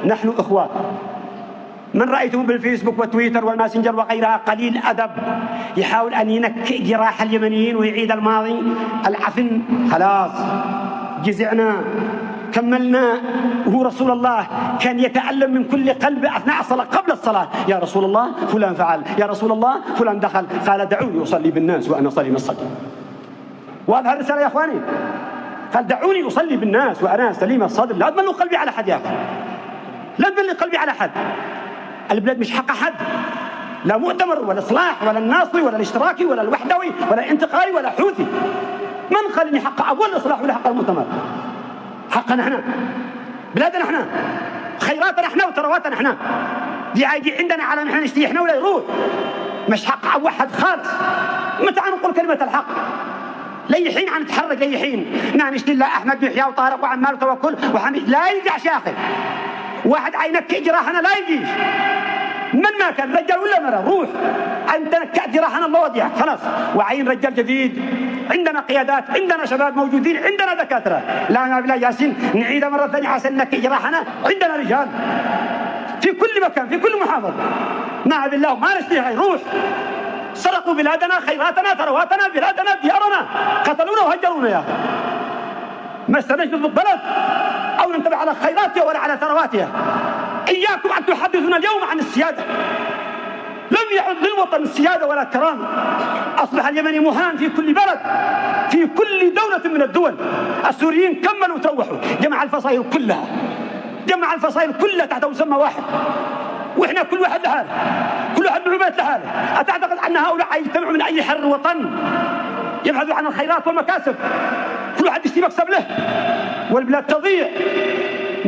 نحن إخوة. من رأيته بالفيسبوك وتويتر والماسنجر وغيرها قليل أدب يحاول أن ينكئ جراح اليمنيين ويعيد الماضي العفن، خلاص جزعنا كملنا. وهو رسول الله كان يتألم من كل قلب أثناء الصلاة قبل الصلاة، يا رسول الله فلان فعل، يا رسول الله فلان دخل، قال دعوني أصلي بالناس وأنا سليم الصدر. وهذا الرسالة يا أخواني، قال دعوني أصلي بالناس وأنا سليم الصدر. لا تملوا قلبي على أحد يا أخي، لا تملوا قلبي على أحد. البلاد مش حق أحد، لا مؤتمر ولا إصلاح ولا الناصري ولا الاشتراكي ولا الوحدوي ولا الانتقالي ولا حوثي. من قال إني حق أول الإصلاح ولا حق المؤتمر؟ حقنا احنا، بلادنا احنا، خيراتنا احنا وثرواتنا احنا. دي عايدي عندنا على نحن نشتري احنا ولا يروح، مش حق أو واحد خالص. متى نقول كلمة الحق؟ لي حين عن نتحرك، لي حين نشتري الله أحمد بن يحيى وطارق وعمال وتوكل وحميد لا يرجع شاخر. واحد عينك جراحنا لا يجيش. من ما كان رجال ولا مرة روح أنت نكأت جراحنا الله وديعك خلاص. وعين رجال جديد، عندنا قيادات، عندنا شباب موجودين، عندنا دكاترة. لا بالله ياسين نعيد مرة ثانية عشان نكأ جراحنا. عندنا رجال في كل مكان في كل محافظة. ما بالله ما نشتريها يروح. سرقوا بلادنا، خيراتنا، ثرواتنا، بلادنا، ديارنا، قتلونا وهجرونا يا أخي. ما استناش نضبط بلد أو ننتبه على خيراتها ولا على ثرواتها. إياكم أن تحدثنا اليوم عن السيادة. لم يعد للوطن السيادة ولا كرامة. أصبح اليمني مهان في كل بلد، في كل دولة من الدول. السوريين كملوا وتوحوا، جمع الفصائل كلها، جمع الفصائل كلها تحت مسمى واحد، وإحنا كل واحد لحاله، كل واحد معلومات لحاله. أتعتقد أن هؤلاء يجتمعوا من أي حر وطن يبحثوا عن الخيرات والمكاسب؟ كل واحد يشتري مكسب له والبلاد تضيع.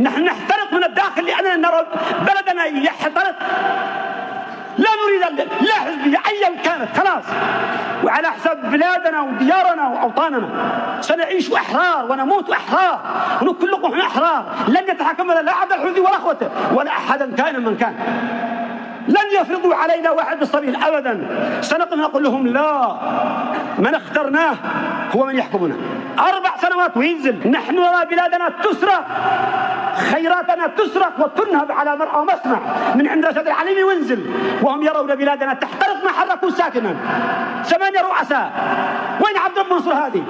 نحن نحترق من الداخل لأننا نرى بلدنا يحترق. لا نريد لا حزبية أيا كانت خلاص، وعلى حساب بلادنا وديارنا وأوطاننا سنعيش أحرار ونموت أحرار ونكلكم أحرار. لن يتحكمنا لا عبد الحوثي ولا أخوته ولا أحدا كان من كان. لن يفرضوا علينا واحد بالسبيل أبدا. سنقف نقول لهم لا، من اخترناه هو من يحكمنا. 4 سنوات وينزل. نحن نرى بلادنا تسرق، خيراتنا تسرق وتنهب على مرأى ومسمع من عند رشد العليمي وينزل، وهم يرون بلادنا تحترق ما حركوا ساكنا. 8 رؤساء. وين عبد رب منصور هادي؟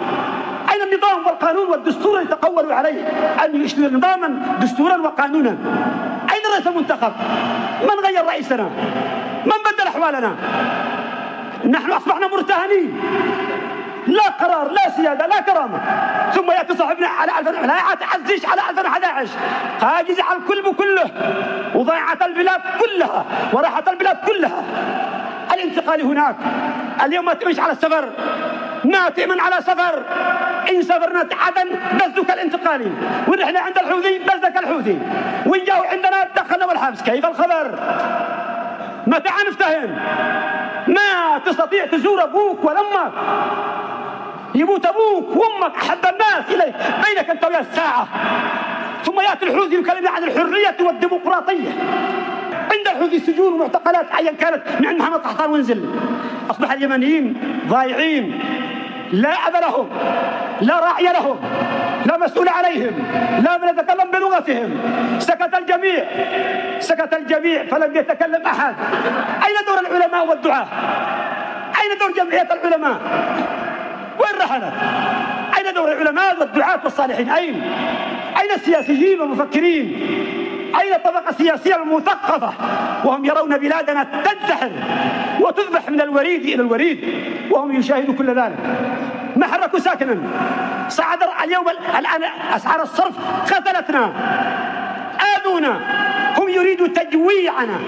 أين النظام والقانون والدستور اللي تقولوا عليه أن يشتري نظاما دستورا وقانونا؟ أين الرئيس المنتخب؟ من غير رئيسنا؟ من بدل أحوالنا؟ نحن أصبحنا مرتهنين، لا قرار لا سيادة لا كرامة. ثم يأتي صاحبنا على 2000 لا تعزيش على 2011 قاجز على الكل بكله، وضيعت البلاد كلها وراحت البلاد كلها. الانتقال هناك اليوم ما تمشي على السفر، ما تأمن على سفر. إن سافرنا عدن بزك الانتقالي، ونحن عند الحوثي بزك الحوثي، وياو عندنا دخلنا بالحبس. كيف الخبر؟ متى نفتهم؟ ما تستطيع تزور أبوك ولا أمك، يموت أبوك وأمك أحب الناس إليك، بينك أنت ويا الساعة. ثم يأتي الحوثي يكلمنا عن الحرية والديمقراطية. عند الحوثي سجون ومعتقلات أيا كانت من عند محمد قحطان وانزل. أصبح اليمنيين ضايعين، لا أب لهم، لا راعي لهم، لا مسؤول عليهم، لا من يتكلم بلغتهم. سكت الجميع، سكت الجميع فلم يتكلم أحد. أين دور العلماء والدعاة؟ أين دور جمعية العلماء؟ وين رحلت؟ أين دور العلماء والدعاة والصالحين؟ أين السياسيين والمفكرين؟ أين الطبقة السياسية المثقفة وهم يرون بلادنا تنتحر وتذبح من الوريد إلى الوريد وهم يشاهدوا كل ذلك؟ ما حركوا ساكنا. صعد اليوم الآن أسعار الصرف قتلتنا، آذونا، هم يريدوا تجويعنا.